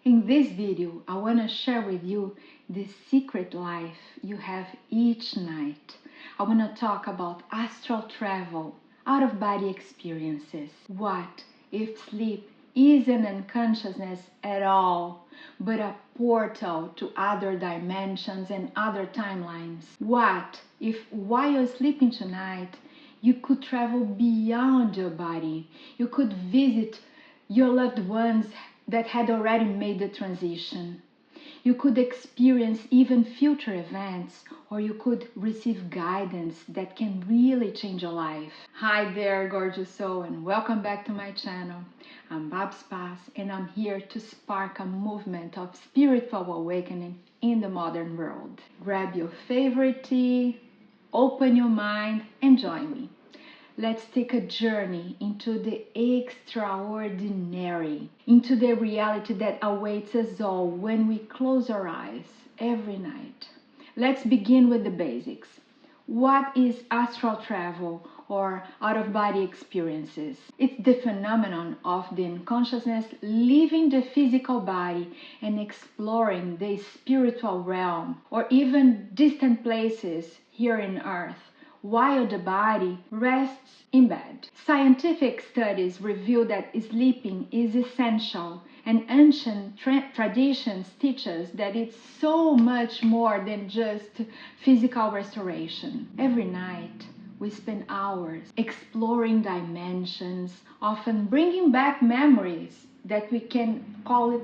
In this video, I want to share with you the secret life you have each night. I want to talk about astral travel, out-of-body experiences. What if sleep isn't unconsciousness at all, but a portal to other dimensions and other timelines? What if while you're sleeping tonight, you could travel beyond your body? You could visit your loved ones that had already made the transition. You could experience even future events, or you could receive guidance that can really change your life. Hi there, gorgeous soul, and welcome back to my channel. I'm Babs Paz, and I'm here to spark a movement of spiritual awakening in the modern world. Grab your favorite tea, open your mind, and join me. Let's take a journey into the extraordinary, into the reality that awaits us all when we close our eyes every night. Let's begin with the basics. What is astral travel or out-of-body experiences? It's the phenomenon of the unconsciousness leaving the physical body and exploring the spiritual realm or even distant places here on Earth, while the body rests in bed. Scientific studies reveal that sleeping is essential, and ancient traditions teach us that it's so much more than just physical restoration. Every night, we spend hours exploring dimensions, often bringing back memories that we can call it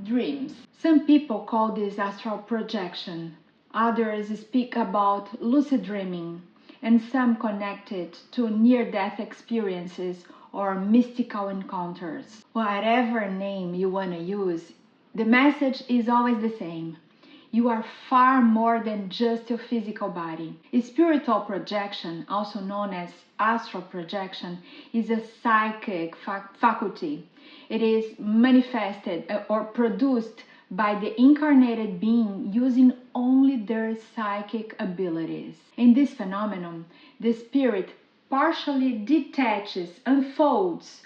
dreams. Some people call this astral projection. Others speak about lucid dreaming, and some connect it to near-death experiences or mystical encounters. Whatever name you want to use, the message is always the same. You are far more than just your physical body. Spiritual projection, also known as astral projection, is a psychic faculty. It is manifested or produced by the incarnated being using only their psychic abilities. In this phenomenon, the spirit partially detaches, unfolds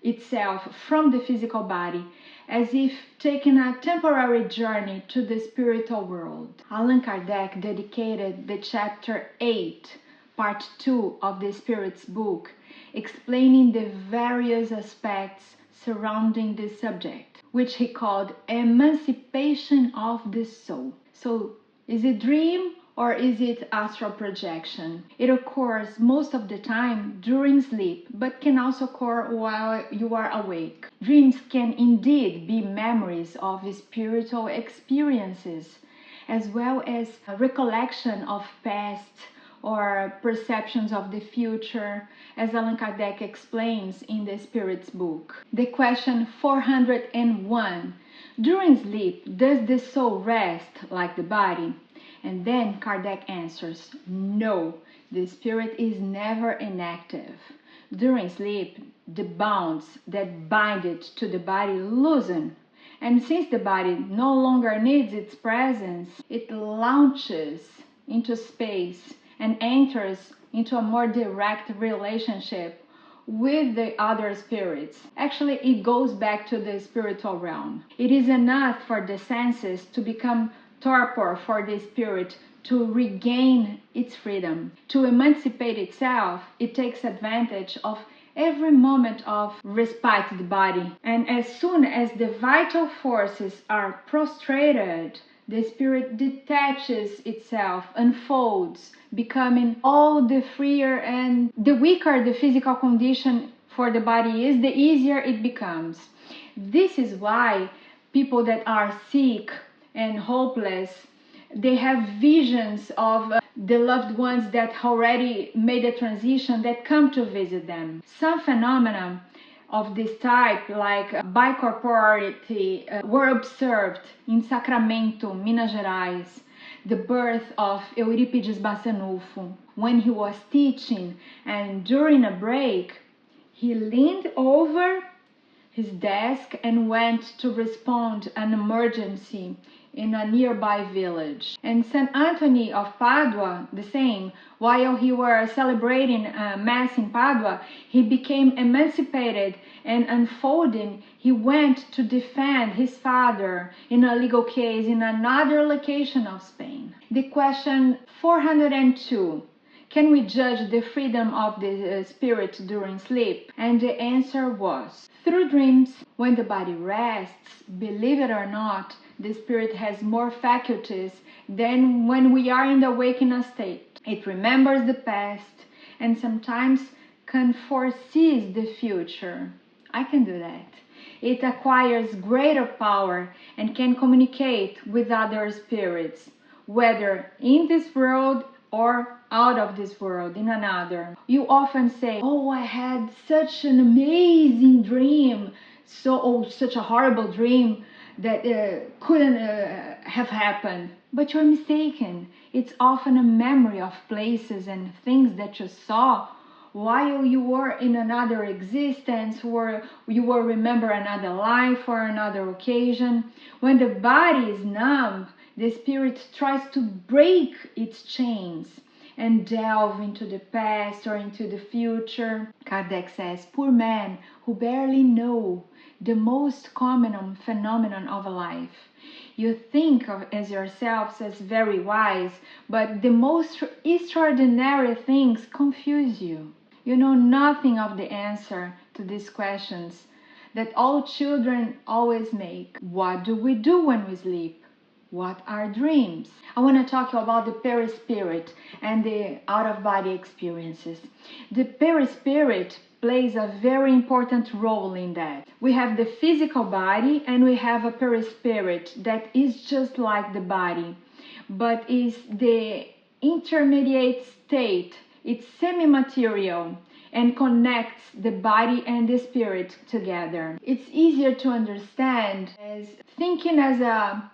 itself from the physical body, as if taking a temporary journey to the spiritual world. Allan Kardec dedicated the chapter 8, part 2 of the Spirit's book, explaining the various aspects surrounding this subject, which he called emancipation of the soul. So, is it dream or is it astral projection? It occurs most of the time during sleep, but can also occur while you are awake. Dreams can indeed be memories of spiritual experiences, as well as a recollection of past or perceptions of the future, as Allan Kardec explains in the Spirit's book. The question 401: during sleep, does the soul rest like the body? And then Kardec answers, no, the spirit is never inactive. During sleep, the bonds that bind it to the body loosen, and since the body no longer needs its presence, it launches into space and enters into a more direct relationship with the other spirits. Actually, it goes back to the spiritual realm. It is enough for the senses to become torpor for the spirit to regain its freedom. To emancipate itself, it takes advantage of every moment of respite to the body. And as soon as the vital forces are prostrated, the spirit detaches itself, unfolds, becoming all the freer, and the weaker the physical condition for the body is, the easier it becomes. This is why people that are sick and hopeless, they have visions of the loved ones that already made a transition that come to visit them. Some phenomena of this type, like bicorporality, were observed in Sacramento, Minas Gerais, the birth of Eurípides Bassanufo, when he was teaching, and during a break, he leaned over his desk and went to respond an emergency in a nearby village. And Saint Anthony of Padua, the same, while he were celebrating Mass in Padua, he became emancipated and unfolding. He went to defend his father in a legal case in another location of Spain. The question 402. Can we judge the freedom of the spirit during sleep? And the answer was, through dreams. When the body rests, believe it or not, the spirit has more faculties than when we are in the awakened state. It remembers the past and sometimes can foresee the future. I can do that. It acquires greater power and can communicate with other spirits, whether in this world or out of this world, in another. You often say, oh, I had such an amazing dream, such a horrible dream that couldn't have happened. But you're mistaken. It's often a memory of places and things that you saw while you were in another existence, or you will remember another life or another occasion. When the body is numb, the spirit tries to break its chains and delve into the past or into the future. Kardec says, poor men who barely know the most common phenomenon of life. You think of as yourselves as very wise, but the most extraordinary things confuse you. You know nothing of the answer to these questions that all children always make. What do we do when we sleep? What are dreams? I want to talk about the perispirit and the out-of-body experiences. The perispirit plays a very important role in that. We have the physical body and we have a perispirit that is just like the body, but is the intermediate state. It's semi-material and connects the body and the spirit together. It's easier to understand as thinking as a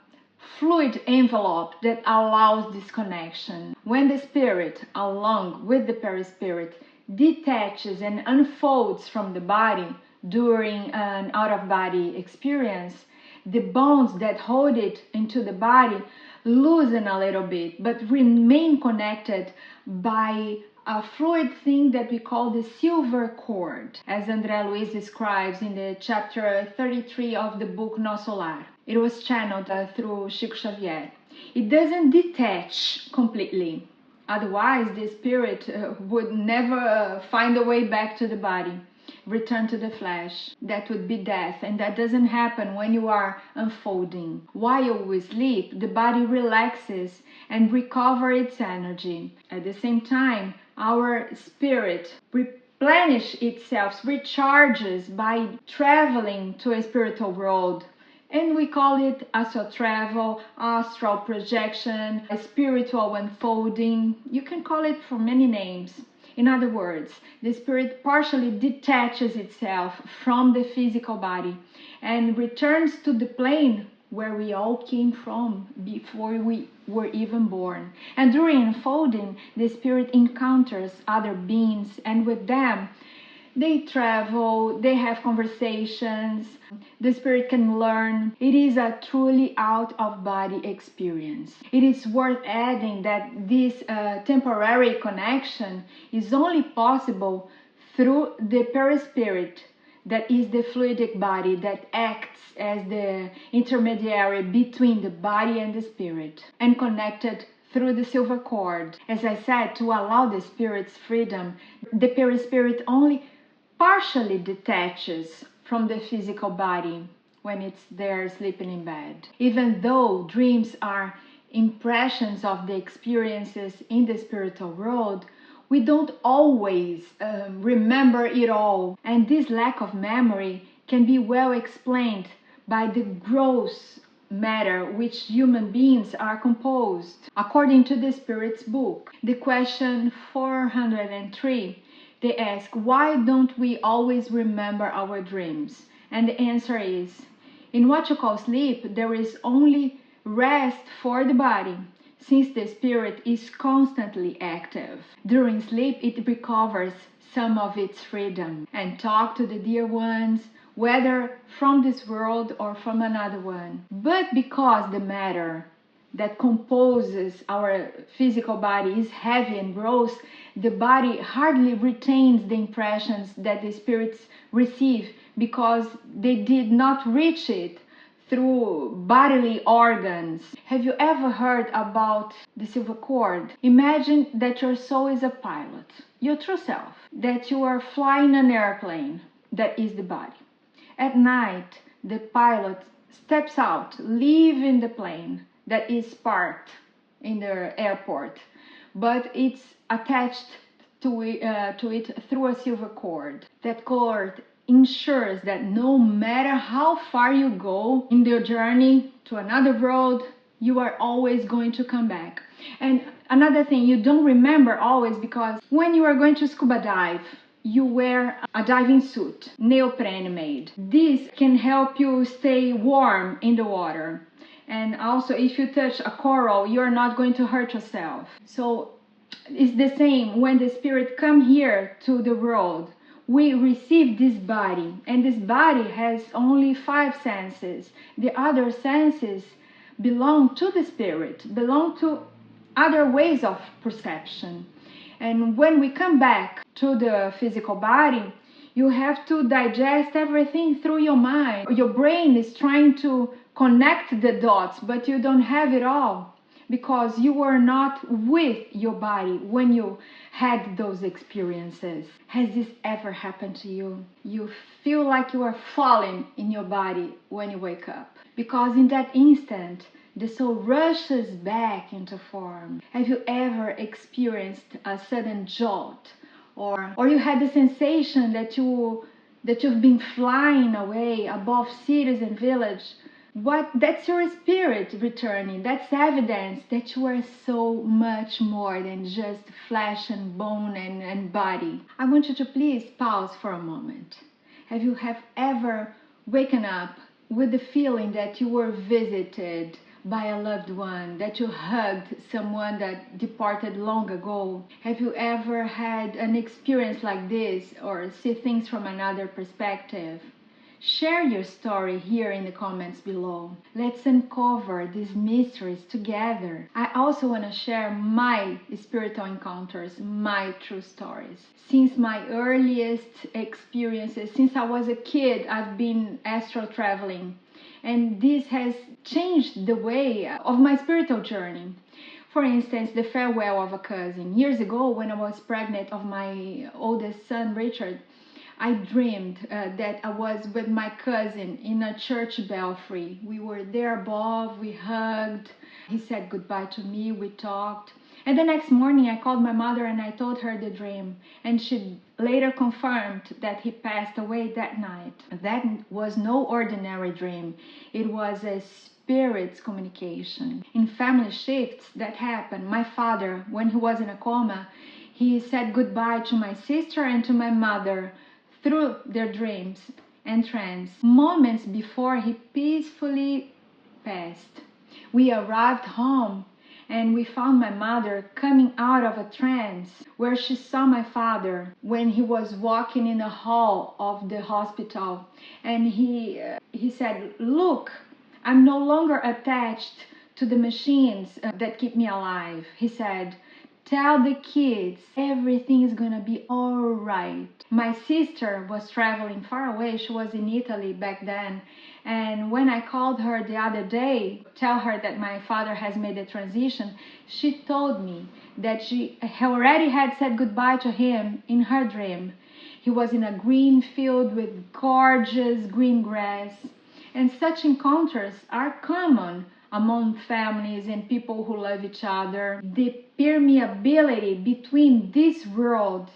fluid envelope that allows this connection. When the spirit, along with the perispirit, detaches and unfolds from the body during an out-of-body experience, the bonds that hold it into the body loosen a little bit, but remain connected by a fluid thing that we call the silver cord, as André Luiz describes in the chapter 33 of the book Nosso Lar. It was channeled through Chico Xavier. It doesn't detach completely. Otherwise, the spirit would never find a way back to the body, return to the flesh. That would be death, and that doesn't happen when you are unfolding. While we sleep, the body relaxes and recovers its energy. At the same time, our spirit replenishes itself, recharges by traveling to a spiritual world. And we call it astral travel, astral projection, a spiritual unfolding. You can call it for many names. In other words, the spirit partially detaches itself from the physical body and returns to the plane where we all came from before we were even born. And during unfolding, the spirit encounters other beings, and with them, they travel, they have conversations, the spirit can learn. It is a truly out-of-body experience. It is worth adding that this temporary connection is only possible through the perispirit, that is the fluidic body that acts as the intermediary between the body and the spirit, and connected through the silver cord. As I said, to allow the spirit's freedom, the perispirit only partially detaches from the physical body when it's there sleeping in bed. Even though dreams are impressions of the experiences in the spiritual world, we don't always remember it all. And this lack of memory can be well explained by the gross matter which human beings are composed. According to the Spirit's book, the question 403, they ask, why don't we always remember our dreams? And the answer is, in what you call sleep, there is only rest for the body, since the spirit is constantly active. During sleep, it recovers some of its freedom and talk to the dear ones whether from this world or from another one. But because the matter that composes our physical body is heavy and gross, the body hardly retains the impressions that the spirits receive because they did not reach it through bodily organs. Have you ever heard about the silver cord? Imagine that your soul is a pilot, your true self, that you are flying an airplane that is the body. At night, the pilot steps out, leaving the plane that is parked in the airport, but it's attached to it through a silver cord. That cord ensures that no matter how far you go in your journey to another world, you are always going to come back. And another thing, you don't remember always, because when you are going to scuba dive, you wear a diving suit, neoprene made. This can help you stay warm in the water. And also, if you touch a coral, you're not going to hurt yourself. So it's the same when the spirit come here to the world. We receive this body, and this body has only 5 senses. The other senses belong to the spirit, belong to other ways of perception. And when we come back to the physical body, you have to digest everything through your mind. Your brain is trying to connect the dots, but you don't have it all because you were not with your body when you had those experiences. Has this ever happened to you? You feel like you are falling in your body when you wake up, because in that instant, the soul rushes back into form. Have you ever experienced a sudden jolt, or you had the sensation that you've been flying away above cities and villages? That's your spirit returning. That's evidence that you are so much more than just flesh and bone and body. I want you to please pause for a moment. Have you ever waken up with the feeling that you were visited by a loved one, that you hugged someone that departed long ago? Have you ever had an experience like this, or see things from another perspective? Share your story here in the comments below. Let's uncover these mysteries together. I also want to share my spiritual encounters, my true stories. Since my earliest experiences, since I was a kid, I've been astral traveling. And this has changed the way of my spiritual journey. For instance, the farewell of a cousin. Years ago, when I was pregnant of my oldest son, Richard, I dreamed that I was with my cousin in a church belfry. We were there above, we hugged. He said goodbye to me, we talked. And the next morning I called my mother and I told her the dream. And she later confirmed that he passed away that night. That was no ordinary dream. It was a spirit's communication. In family shifts that happened, my father, when he was in a coma, he said goodbye to my sister and to my mother through their dreams and trance, moments before he peacefully passed. We arrived home and we found my mother coming out of a trance where she saw my father when he was walking in the hall of the hospital. And he said, "Look, I'm no longer attached to the machines that keep me alive." He said, "Tell the kids everything is gonna be all right." My sister was traveling far away. She was in Italy back then. And when I called her the other day, tell her that my father has made a transition, she told me that she already had said goodbye to him in her dream. He was in a green field with gorgeous green grass. And such encounters are common among families and people who love each other. The permeability between this world,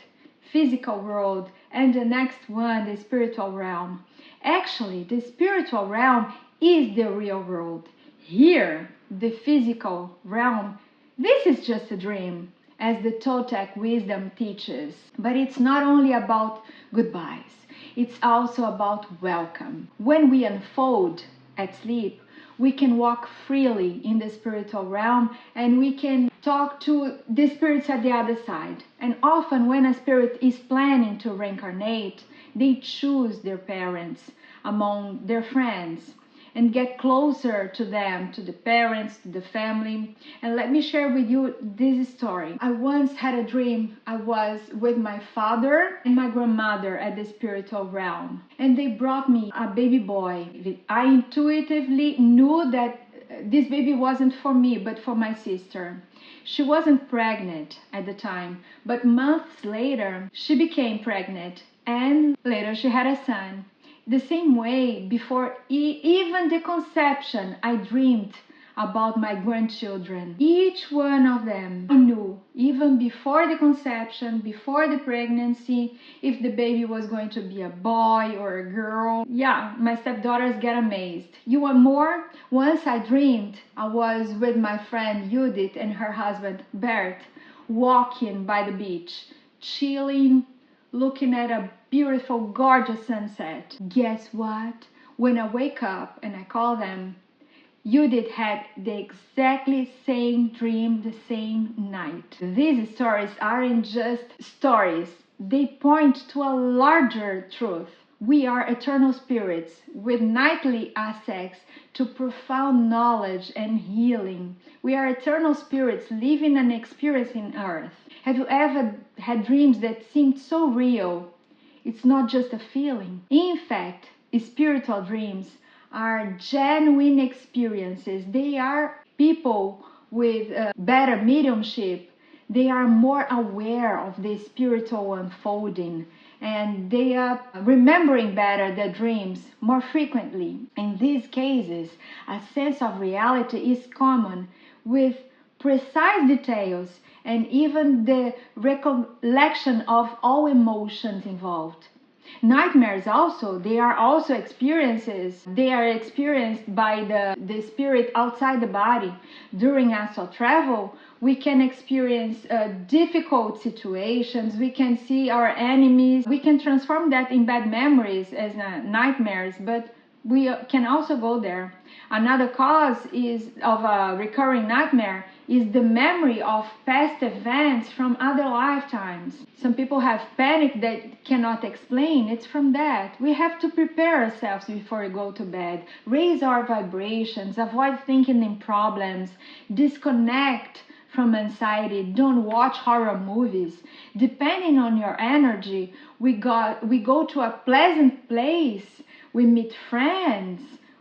physical world, and the next one, the spiritual realm. Actually, the spiritual realm is the real world. Here, the physical realm, this is just a dream, as the Toltec wisdom teaches. But it's not only about goodbyes, it's also about welcome. When we unfold at sleep, we can walk freely in the spiritual realm and we can talk to the spirits at the other side. And often when a spirit is planning to reincarnate, they choose their parents among their friends and get closer to them, to the parents, to the family. And let me share with you this story. I once had a dream. I was with my father and my grandmother at the spiritual realm, and they brought me a baby boy. I intuitively knew that this baby wasn't for me, but for my sister. She wasn't pregnant at the time, but months later, she became pregnant, and later she had a son. The same way, before even the conception, I dreamed about my grandchildren. Each one of them, I knew, even before the conception, before the pregnancy, if the baby was going to be a boy or a girl. Yeah, my stepdaughters get amazed. You want more? Once I dreamed I was with my friend Judith and her husband Bert, walking by the beach, chilling, looking at a beautiful, gorgeous sunset. Guess what? When I wake up and I call them, Judith had the exactly same dream the same night. These stories aren't just stories, they point to a larger truth. We are eternal spirits with nightly access to profound knowledge and healing. We are eternal spirits living and experiencing Earth. Have you ever had dreams that seemed so real? It's not just a feeling. In fact, spiritual dreams are genuine experiences. They are people with better mediumship. They are more aware of the spiritual unfolding, and they are remembering better their dreams more frequently. In these cases, a sense of reality is common with precise details and even the recollection of all emotions involved. Nightmares also, they are also experiences. They are experienced by the spirit outside the body. During astral travel, we can experience difficult situations. We can see our enemies. We can transform that in bad memories as nightmares, but we can also go there. Another cause is of a recurring nightmare is the memory of past events from other lifetimes. Some people have panic that cannot explain. It's from that. We have to prepare ourselves before we go to bed. Raise our vibrations, avoid thinking in problems, disconnect from anxiety, don't watch horror movies. Depending on your energy, we go to a pleasant place, we meet friends,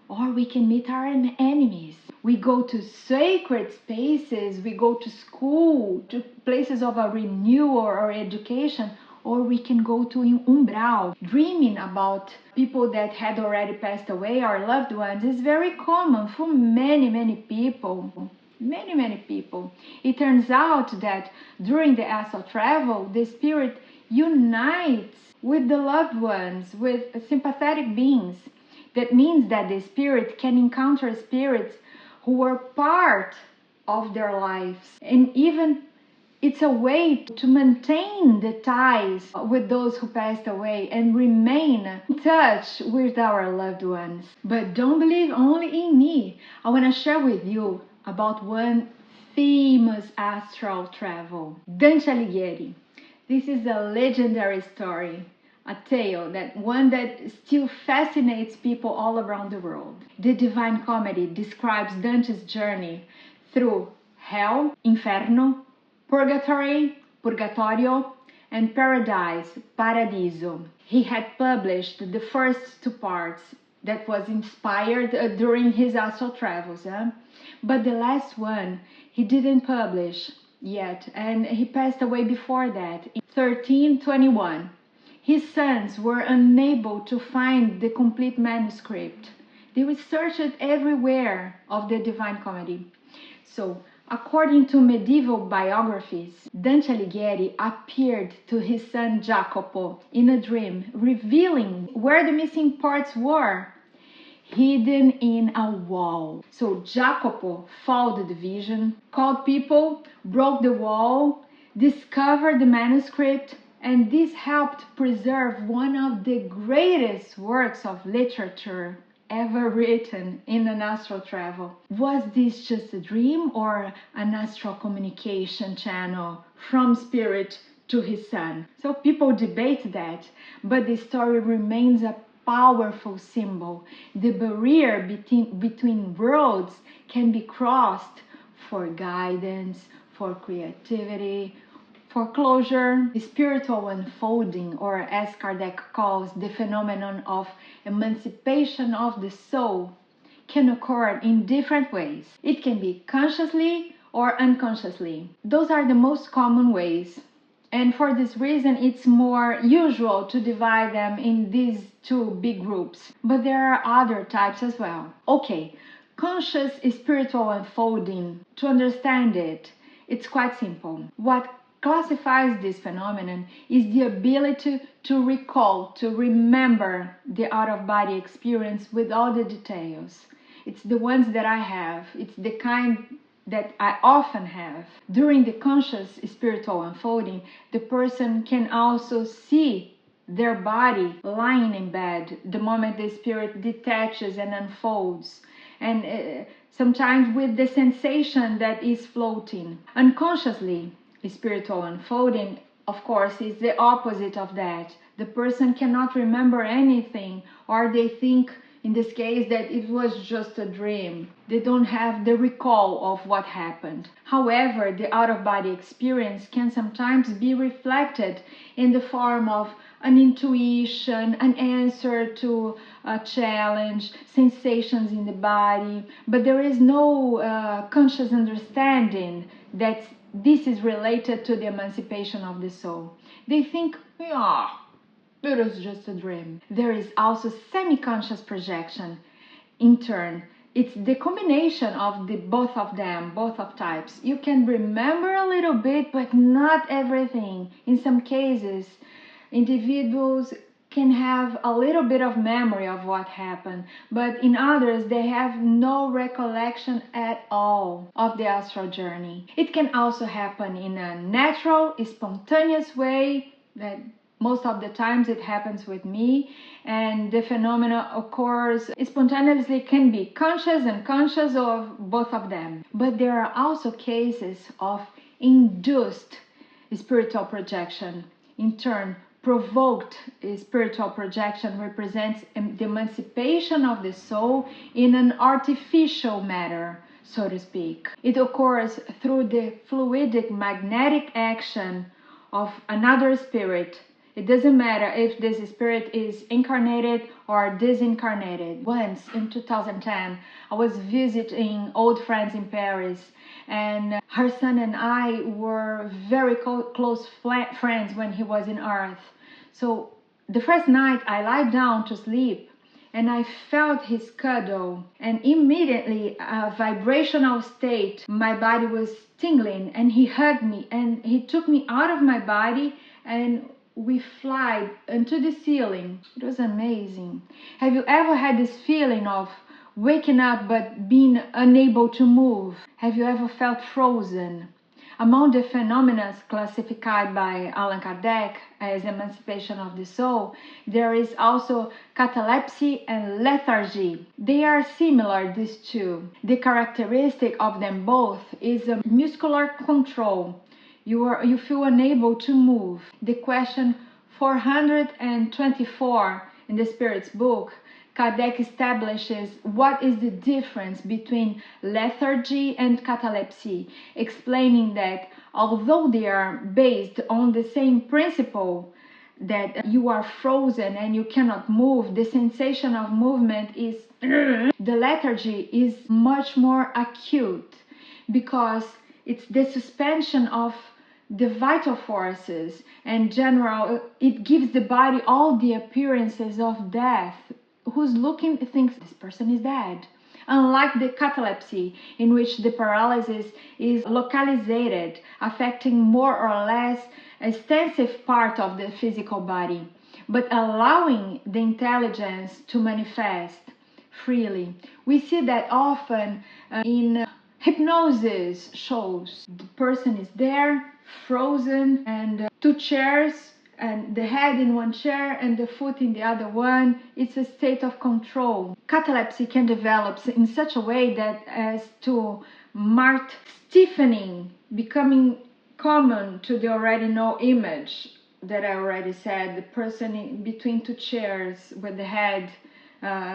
or we can meet our enemies. We go to sacred spaces, we go to school, to places of a renewal or education, or we can go to umbral. Dreaming about people that had already passed away, our loved ones, is very common for many people. Many people. It turns out that during the astral travel, the spirit unites with the loved ones, with sympathetic beings. That means that the spirit can encounter spirits who were part of their lives. And even it's a way to maintain the ties with those who passed away and remain in touch with our loved ones. But don't believe only in me. I want to share with you about one famous astral travel. Dante Alighieri. This is a legendary story. A tale that still fascinates people all around the world. The Divine Comedy describes Dante's journey through hell, inferno, purgatory, purgatorio, and paradise, paradiso. He had published the first two parts that was inspired during his astral travels, but the last one he didn't publish yet, and he passed away before that in 1321. His sons were unable to find the complete manuscript. They researched everywhere of the Divine Comedy. So, according to medieval biographies, Dante Alighieri appeared to his son Jacopo in a dream, revealing where the missing parts were, hidden in a wall. So Jacopo followed the vision, called people, broke the wall, discovered the manuscript, and this helped preserve one of the greatest works of literature ever written in an astral travel. Was this just a dream or an astral communication channel from spirit to his son? So people debate that, but the story remains a powerful symbol. The barrier between worlds can be crossed for guidance, for creativity, for closure. Spiritual unfolding, or as Kardec calls, the phenomenon of emancipation of the soul, can occur in different ways. It can be consciously or unconsciously. Those are the most common ways. And for this reason, it's more usual to divide them in these two big groups. But there are other types as well. Okay, conscious spiritual unfolding. To understand it, it's quite simple. What classifies this phenomenon is the ability to recall, to remember the out-of-body experience with all the details. It's the ones that I have. It's the kind that I often have. During the conscious spiritual unfolding, the person can also see their body lying in bed the moment the spirit detaches and unfolds, and sometimes with the sensation that is floating. Unconsciously, spiritual unfolding, of course, is the opposite of that. The person cannot remember anything, or they think in this case that it was just a dream. They don't have the recall of what happened. However, the out-of-body experience can sometimes be reflected in the form of an intuition, an answer to a challenge, sensations in the body, but there is no conscious understanding that this is related to the emancipation of the soul. They think, yeah, it was just a dream. There is also semi-conscious projection. In turn, it's the combination of both of them, both of types. You can remember a little bit, but not everything. In some cases, individuals can have a little bit of memory of what happened, but in others, they have no recollection at all of the astral journey. It can also happen in a natural, spontaneous way that most of the times it happens with me, and the phenomena occurs spontaneously, can be conscious and unconscious, or both of them. But there are also cases of induced spiritual projection. In turn, provoked spiritual projection represents the emancipation of the soul in an artificial manner, so to speak. It occurs through the fluidic magnetic action of another spirit. It doesn't matter if this spirit is incarnated or disincarnated. Once in 2010, I was visiting old friends in Paris, and her son and I were very close friends when he was in Earth. So the first night I lied down to sleep, and I felt his cuddle, and immediately a vibrational state, my body was tingling, and he hugged me and he took me out of my body, and we fly into the ceiling. It was amazing. Have you ever had this feeling of waking up but being unable to move? Have you ever felt frozen? Among the phenomena classified by Allan Kardec as emancipation of the soul, there is also catalepsy and lethargy. They are similar, these two. The characteristic of them both is a muscular control. You feel unable to move. The question 424 in the Spirit's book, Kardec establishes what is the difference between lethargy and catalepsy, explaining that although they are based on the same principle, that you are frozen and you cannot move, the sensation of movement is the lethargy is much more acute, because it's the suspension of the vital forces, and general, it gives the body all the appearances of death. Who's looking thinks this person is dead. Unlike the catalepsy, in which the paralysis is localized, affecting more or less extensive part of the physical body, but allowing the intelligence to manifest freely. We see that often in hypnosis shows. The person is there, frozen, and two chairs, and the head in one chair and the foot in the other one. It's a state of control. Catalepsy can develop in such a way that as to marked stiffening, becoming common to the already known image that I already said, the person in between two chairs with the head,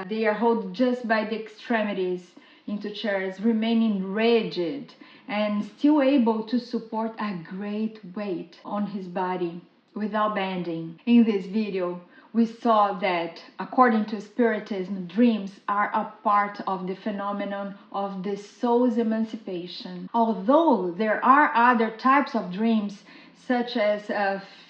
they are held just by the extremities into chairs, remaining rigid and still able to support a great weight on his body without bending. In this video, we saw that, according to Spiritism, dreams are a part of the phenomenon of the soul's emancipation. Although there are other types of dreams, such as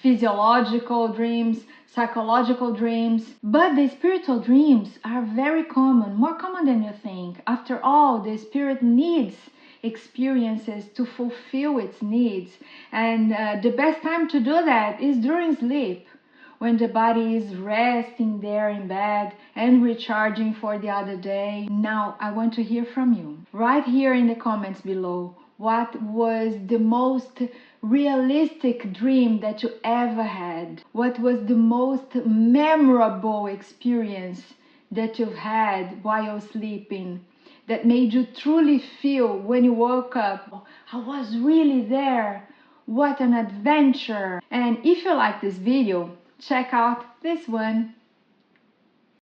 physiological dreams, psychological dreams, but the spiritual dreams are very common, more common than you think. After all, the spirit needs experiences to fulfill its needs, and the best time to do that is during sleep, when the body is resting there in bed and recharging for the other day. Now I want to hear from you. Write here in the comments below, what was the most realistic dream that you ever had? What was the most memorable experience that you've had while sleeping, that made you truly feel when you woke up, I was really there? What an adventure! And if you like this video, check out this one.